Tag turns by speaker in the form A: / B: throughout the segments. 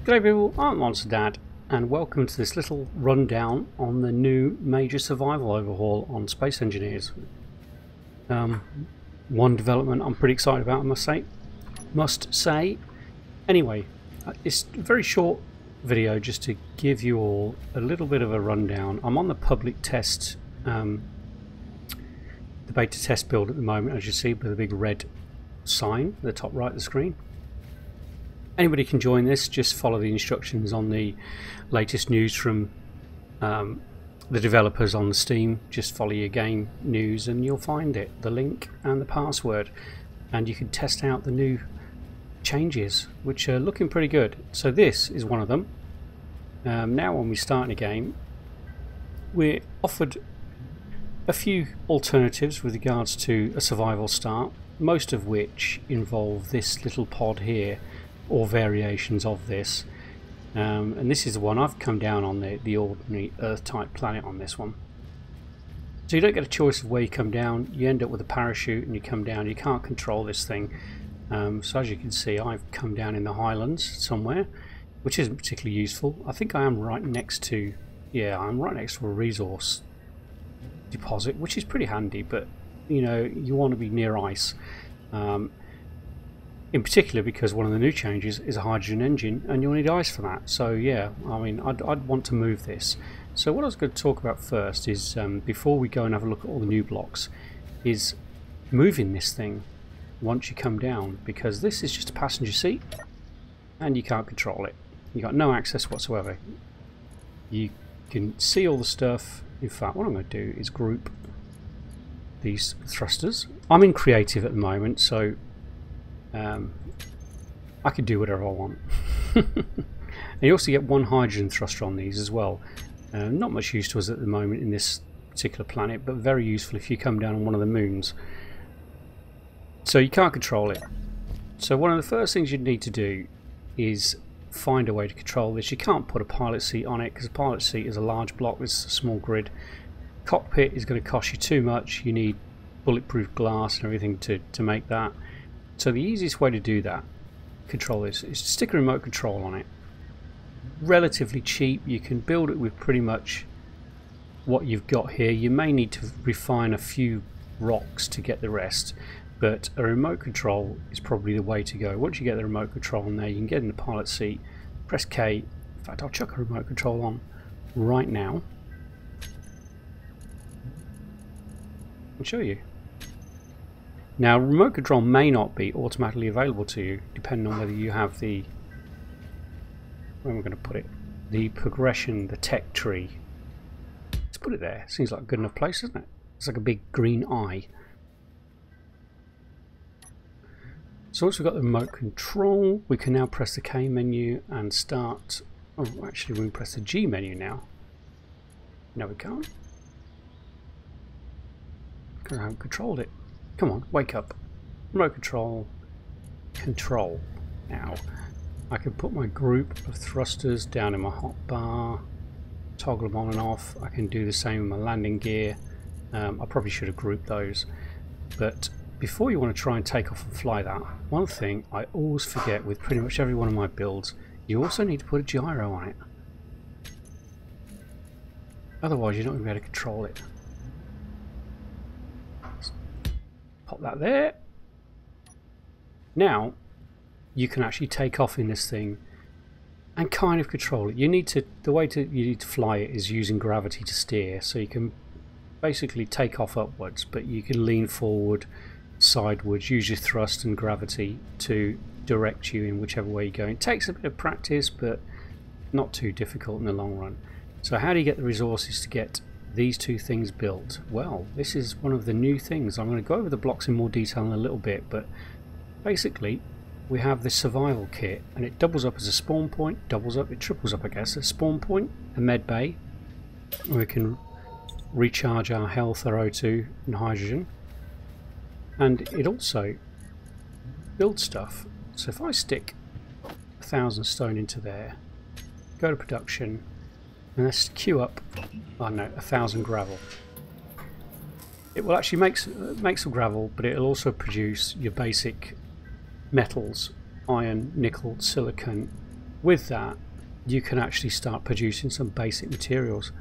A: G'day people, I'm Monster Dad and welcome to this little rundown on the new major survival overhaul on Space Engineers. One development I'm pretty excited about, I must say. Anyway, it's a very short video just to give you all a little bit of a rundown. I'm on the public test, the beta test build at the moment, as you see with a big red sign at the top right of the screen. Anybody can join this, just follow the instructions on the latest news from the developers on the Steam. Just follow your game news and you'll find it, the link and the password, and you can test out the new changes which are looking pretty good. So this is one of them. Now when we start in a game, we're offered a few alternatives with regards to a survival start, most of which involve this little pod here or variations of this, and this is the one I've come down on, the ordinary Earth type planet on this one. So you don't get a choice of where you come down, you end up with a parachute and you come down. You can't control this thing, so as you can see I've come down in the highlands somewhere, which isn't particularly useful. I think I am right next to, yeah, I'm right next to a resource deposit, which is pretty handy, but you know, you want to be near ice. In particular because one of the new changes is a hydrogen engine and you'll need ice for that. So yeah, I mean I'd want to move this. So what I was going to talk about first is, before we go and have a look at all the new blocks, is moving this thing once you come down, because this is just a passenger seat and you can't control it. You got no access whatsoever. You can see all the stuff. In fact, what I'm going to do is group these thrusters. I'm in creative at the moment, so I can do whatever I want. And you also get one hydrogen thruster on these as well. Not much use to us at the moment in this particular planet, but very useful if you come down on one of the moons. So you can't control it. So one of the first things you need to do is find a way to control this. You can't put a pilot seat on it because a pilot seat is a large block with a small grid. Cockpit is going to cost you too much. You need bulletproof glass and everything to make that. So the easiest way to do that, control this, is to stick a remote control on it. Relatively cheap. You can build it with pretty much what you've got here. You may need to refine a few rocks to get the rest, but a remote control is probably the way to go. Once you get the remote control on there, you can get in the pilot seat, press K. In fact, I'll chuck a remote control on right now and show you. Now, remote control may not be automatically available to you, depending on whether you have the, where am I going to put it, the progression, the tech tree. Let's put it there. Seems like a good enough place, doesn't it? It's like a big green eye. So once we've got the remote control, we can now press the K menu and start. Oh, actually, we can press the G menu now. No, we can't, because I haven't controlled it. Come on, wake up. Remote control. Control. Now, I can put my group of thrusters down in my hotbar, toggle them on and off. I can do the same with my landing gear. I probably should have grouped those. But before you want to try and take off and fly that, one thing I always forget with pretty much every one of my builds, you also need to put a gyro on it. Otherwise, you're not going to be able to control it. Pop that there. Now you can actually take off in this thing and kind of control it. You need to, the way you need to fly it is using gravity to steer, so you can basically take off upwards, but you can lean forward, sideways, use your thrust and gravity to direct you in whichever way you go. It takes a bit of practice, but not too difficult in the long run. So how do you get the resources to get these two things built? Well, this is one of the new things. I'm going to go over the blocks in more detail in a little bit, but basically we have this survival kit, and it doubles up as a spawn point, it triples up I guess, a spawn point, a med bay where we can recharge our health, our O2 and hydrogen, and it also builds stuff. So if I stick 1,000 stone into there, go to production, and let's queue up, I don't know, 1,000 gravel. It will actually make some gravel, but it'll also produce your basic metals, iron, nickel, silicon, with that you can actually start producing some basic materials.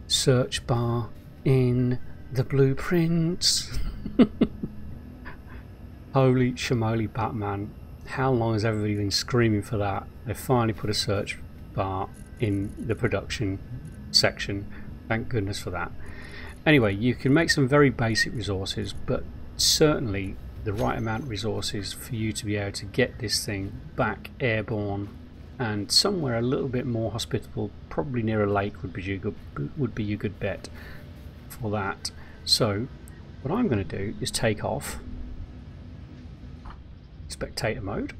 A: Search bar in the blueprints. Holy shamoly Batman, how long has everybody been screaming for that? They finally put a search bar in the production section. Thank goodness for that. Anyway, you can make some very basic resources, but certainly the right amount of resources for you to be able to get this thing back airborne and somewhere a little bit more hospitable, probably near a lake would be your good bet for that. So what I'm going to do is take off spectator mode,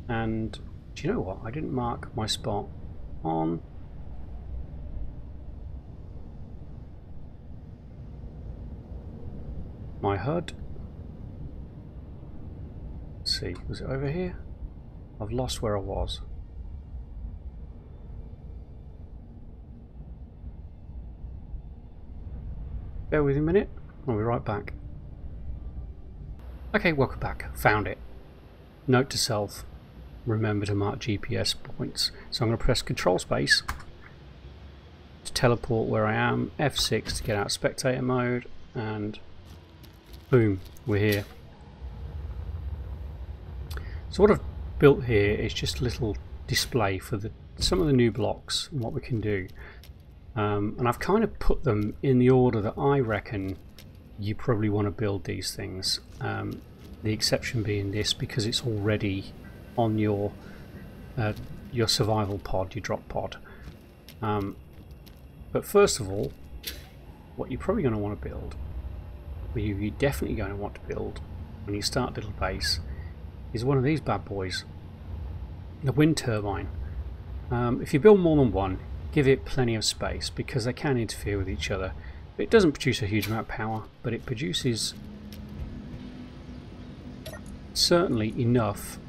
A: and do you know what, I didn't mark my spot on my HUD. Let's see, was it over here? I've lost where I was. Bear with me a minute, I'll be right back. Okay, welcome back. Found it. Note to self, remember to mark GPS points. So I'm going to press Control Space to teleport where I am, F6 to get out of spectator mode, and boom, we're here. So what I've built here is just a little display for some of the new blocks and what we can do. And I've kind of put them in the order that I reckon you probably want to build these things. The exception being this, because it's already on your survival pod, your drop pod. But first of all, what you're probably going to want to build, or you're definitely going to want to build when you start Little Base, is one of these bad boys, the wind turbine. If you build more than one, give it plenty of space because they can interfere with each other. It doesn't produce a huge amount of power, but it produces certainly enough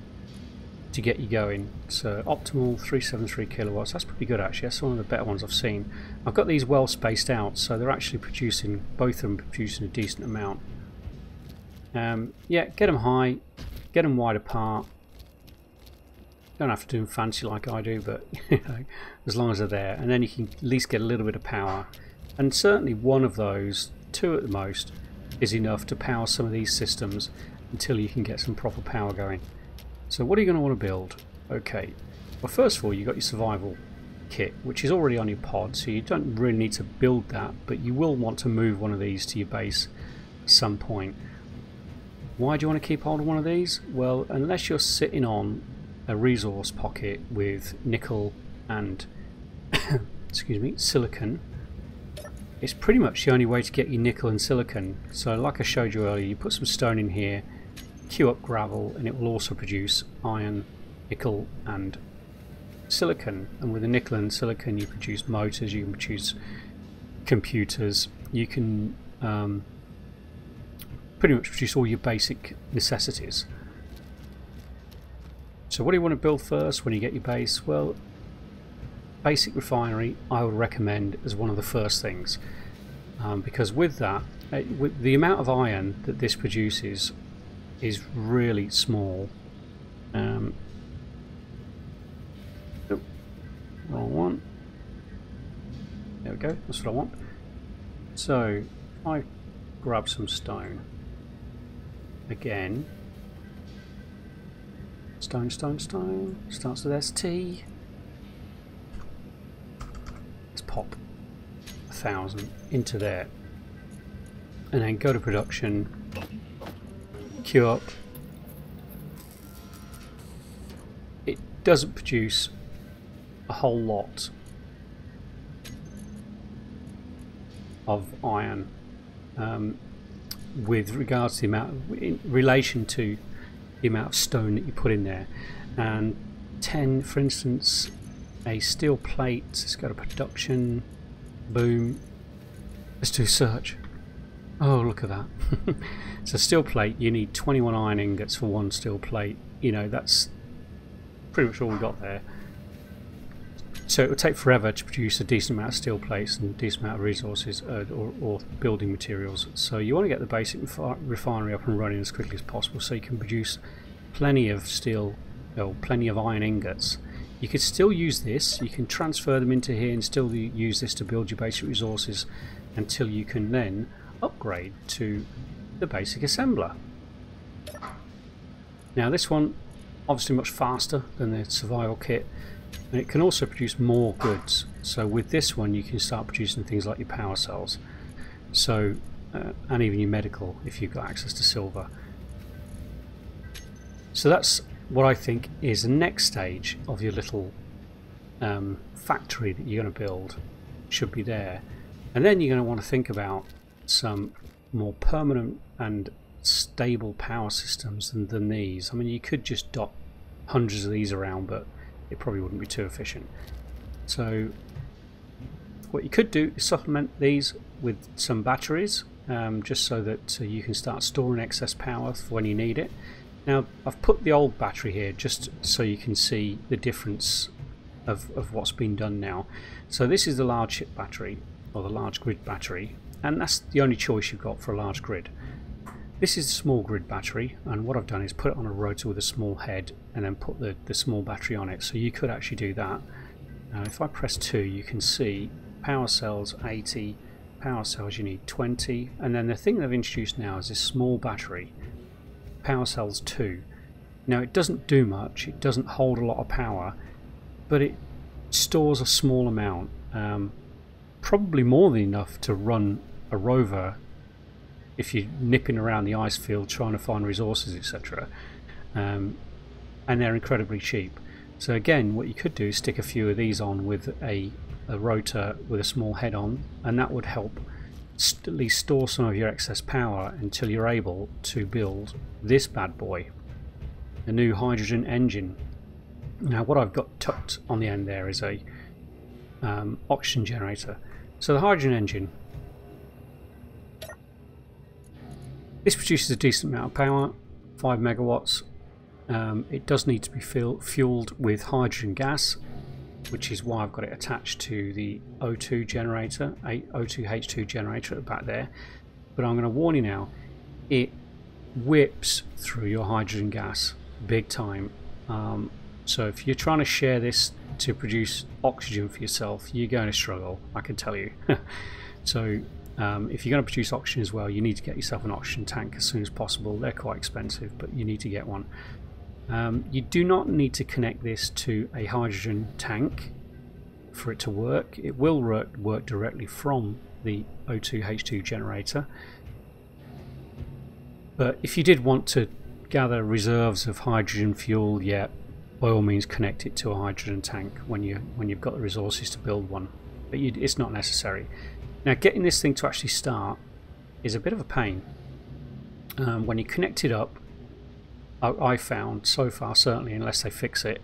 A: to get you going. So optimal 373 kilowatts, that's pretty good actually. That's one of the better ones I've seen. I've got these well spaced out, so they're actually producing, both of them producing a decent amount. Yeah, get them high, get them wide apart. Don't have to do them fancy like I do, but you know, as long as they're there, and then you can at least get a little bit of power. And certainly one of those, two at the most, is enough to power some of these systems until you can get some proper power going. So what are you going to want to build? Okay, well first of all you've got your survival kit, which is already on your pod, so you don't really need to build that, but you will want to move one of these to your base at some point. Why do you want to keep hold of one of these? Well, unless you're sitting on a resource pocket with nickel and excuse me, silicon, it's pretty much the only way to get your nickel and silicon. So like I showed you earlier, you put some stone in here, queue up gravel, and it will also produce iron, nickel and silicon. And with the nickel and silicon you produce motors, you can produce computers, you can pretty much produce all your basic necessities. So what do you want to build first when you get your base? Well, basic refinery I would recommend as one of the first things, because with that, with the amount of iron that this produces is really small. Oh, wrong one. There we go, that's what I want. So I grab some stone again. Stone, stone, stone. Starts with ST. Let's pop 1,000 into there. And then go to production. Queue up. It doesn't produce a whole lot of iron with regards to the amount, in relation to the amount of stone that you put in there. And 10, for instance, a steel plate, let's go to production, boom, let's do search. Oh, look at that. So steel plate, you need 21 iron ingots for one steel plate. You know, that's pretty much all we got there. So it would take forever to produce a decent amount of steel plates and a decent amount of resources or building materials. So you want to get the basic refinery up and running as quickly as possible so you can produce plenty of steel or plenty of iron ingots. You could still use this, you can transfer them into here and still use this to build your basic resources until you can then upgrade to the basic assembler. Now this one obviously much faster than the survival kit, and it can also produce more goods. So with this one you can start producing things like your power cells, so and even your medical if you've got access to silver. So that's what I think is the next stage of your little factory that you're going to build. Should be there, and then you're going to want to think about some more permanent and stable power systems than these. I mean, you could just dot hundreds of these around, but it probably wouldn't be too efficient. So what you could do is supplement these with some batteries, just so that you can start storing excess power for when you need it. Now I've put the old battery here just so you can see the difference of what's been done now. So this is the large ship battery, or the large grid battery, and that's the only choice you've got for a large grid. This is a small grid battery, and what I've done is put it on a rotor with a small head and then put the small battery on it, so you could actually do that. Now if I press 2 you can see power cells 80, power cells you need 20, and then the thing they've introduced now is this small battery, power cells 2. Now it doesn't do much, it doesn't hold a lot of power, but it stores a small amount, probably more than enough to run a rover if you're nipping around the ice field trying to find resources, etc. And they're incredibly cheap. So again, what you could do is stick a few of these on with a rotor with a small head on, and that would help at least store some of your excess power until you're able to build this bad boy, the new hydrogen engine. Now what I've got tucked on the end there is a oxygen generator. So the hydrogen engine, this produces a decent amount of power, 5 megawatts. It does need to be fueled with hydrogen gas, which is why I've got it attached to the O2 generator, a O2H2 generator at the back there. But I'm going to warn you now, it whips through your hydrogen gas big time. So if you're trying to share this to produce oxygen for yourself, you're going to struggle, I can tell you. So if you're going to produce oxygen as well, you need to get yourself an oxygen tank as soon as possible. They're quite expensive, but you need to get one. You do not need to connect this to a hydrogen tank for it to work. It will work directly from the O2H2 generator. But if you did want to gather reserves of hydrogen fuel, yeah, by all means connect it to a hydrogen tank when you've got the resources to build one. But it's not necessary. Now getting this thing to actually start is a bit of a pain. When you connect it up, I found so far, certainly unless they fix it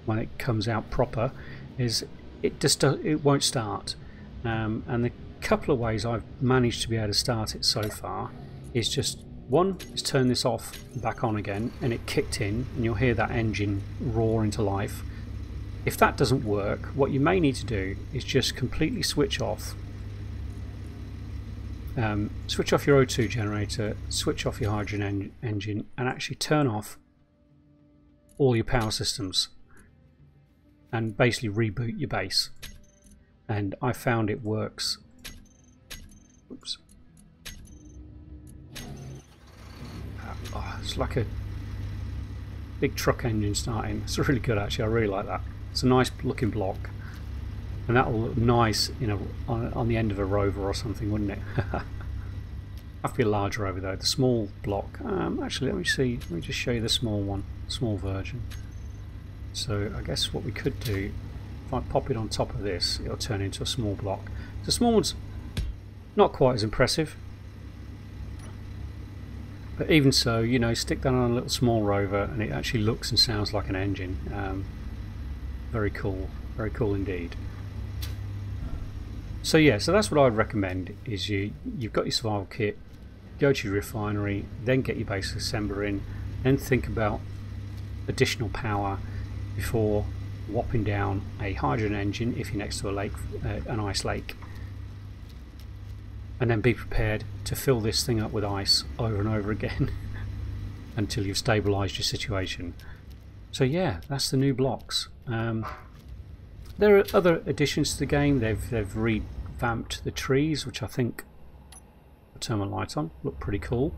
A: when it comes out proper, is it won't start. And the couple of ways I've managed to be able to start it so far is just one is turn this off and back on again, and it kicked in, and you'll hear that engine roar into life. If that doesn't work, what you may need to do is just completely switch off your O2 generator, switch off your hydrogen engine, and actually turn off all your power systems and basically reboot your base. And I found it works. Oops. It's like a big truck engine starting. It's really good actually, I really like that. It's a nice looking block, and that'll look nice, you know, on the end of a rover or something, wouldn't it? Have to be a large rover though. The small block, actually let me just show you the small one, small version. So I guess what we could do, if I pop it on top of this, it'll turn into a small block. The small one's not quite as impressive, but even so, you know, stick that on a little small rover and it actually looks and sounds like an engine. Very cool indeed. So yeah, so that's what I'd recommend, is you've got your survival kit, go to your refinery, then get your basic assembler in, then think about additional power before whopping down a hydrogen engine if you're next to a lake, an ice lake, and then be prepared to fill this thing up with ice over and over again until you've stabilized your situation. So yeah, that's the new blocks. There are other additions to the game. They've revamped the trees, which I think, I'll turn my light on, look pretty cool.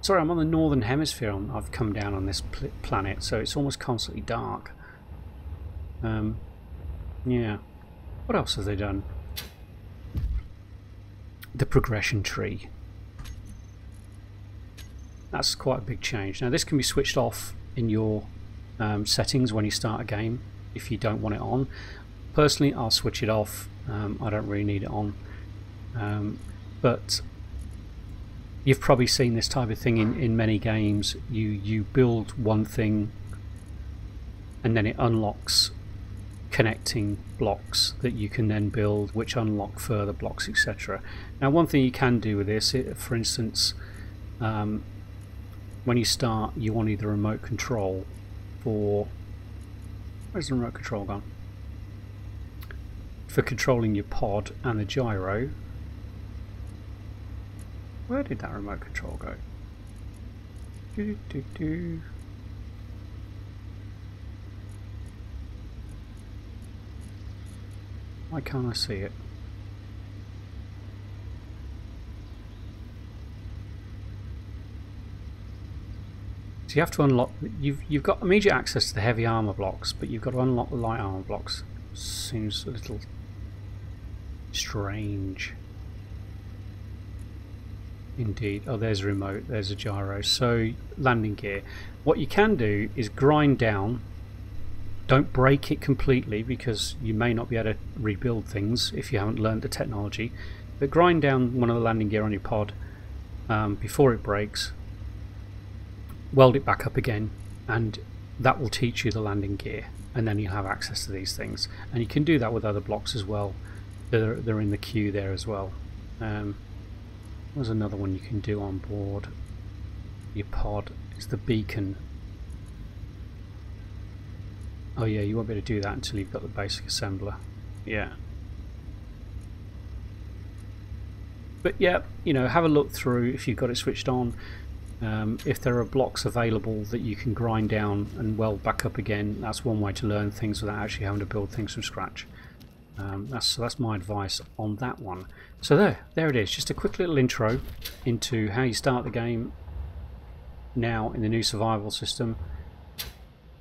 A: Sorry, I'm on the northern hemisphere. I've come down on this planet, so it's almost constantly dark. Yeah. What else have they done? The progression tree. That's quite a big change. Now this can be switched off in your settings when you start a game if you don't want it on. Personally, I'll switch it off. I don't really need it on. But you've probably seen this type of thing in many games. You build one thing and then it unlocks connecting blocks that you can then build, which unlock further blocks, etc. Now one thing you can do with this, for instance, when you start you want either remote control for, where's the remote control gone? For controlling your pod and the gyro. Where did that remote control go? Why can't I see it? So you have to unlock. You've got immediate access to the heavy armor blocks, but you've got to unlock the light armor blocks. Seems a little strange. Indeed. Oh, there's a remote, there's a gyro. So landing gear. What you can do is grind down. Don't break it completely because you may not be able to rebuild things if you haven't learned the technology. But grind down one of the landing gear on your pod before it breaks. Weld it back up again, and that will teach you the landing gear, and then you'll have access to these things. And you can do that with other blocks as well. They're in the queue there as well. There's another one you can do on board your pod. It's the beacon. Oh yeah, you won't be able to do that until you've got the basic assembler. Yeah. But yeah, you know, have a look through if you've got it switched on. If there are blocks available that you can grind down and weld back up again, that's one way to learn things without actually having to build things from scratch. That's my advice on that one. So there it is, just a quick little intro into how you start the game now in the new survival system,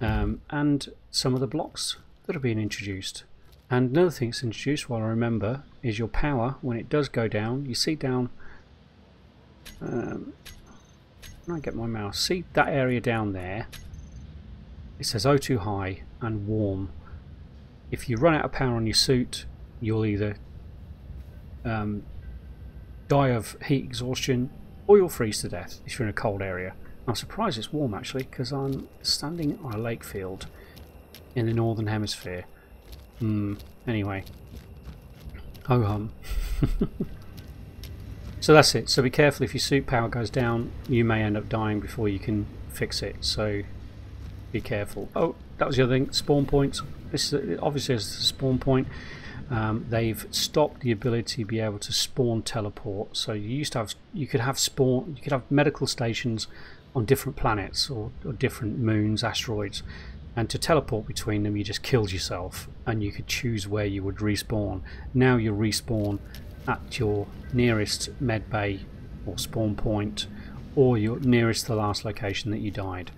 A: and some of the blocks that are being introduced. And another thing that's introduced, while I remember, is your power. When it does go down, you see down, when I get my mouse, see that area down there, it says O2 high and warm. If you run out of power on your suit, you'll either die of heat exhaustion or you'll freeze to death if you're in a cold area. I'm surprised it's warm actually, because I'm standing on a lake field in the northern hemisphere. Anyway, ho hum. So that's it. So be careful, if your suit power goes down you may end up dying before you can fix it, so be careful. Oh, that was the other thing, spawn points. This is obviously as a spawn point. They've stopped the ability to be able to spawn teleport. So you could have medical stations on different planets or different moons, asteroids, and to teleport between them you just killed yourself and you could choose where you would respawn. Now you respawn at your nearest med bay or spawn point, or your nearest to the last location that you died.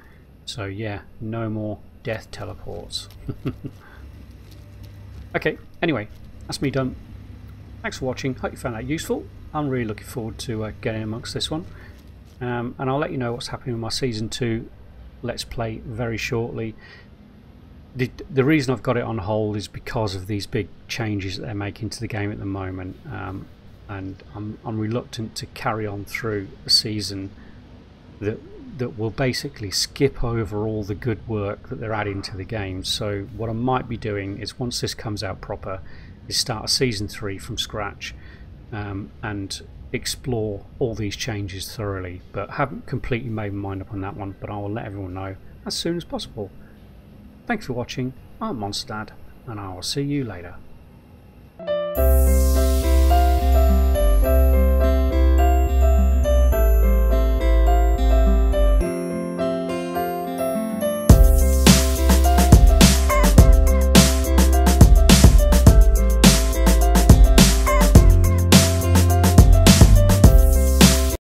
A: So yeah, no more death teleports. Okay, anyway, that's me done. Thanks for watching, hope you found that useful. I'm really looking forward to getting amongst this one, and I'll let you know what's happening with my Season 2 Let's Play very shortly. The reason I've got it on hold is because of these big changes that they're making to the game at the moment, and I'm reluctant to carry on through a season that will basically skip over all the good work that they're adding to the game. So what I might be doing is, once this comes out proper, is start a Season 3 from scratch, and explore all these changes thoroughly. But haven't completely made my mind up on that one, but I will let everyone know as soon as possible. Thanks for watching. I'm Monster Dad, and I will see you later.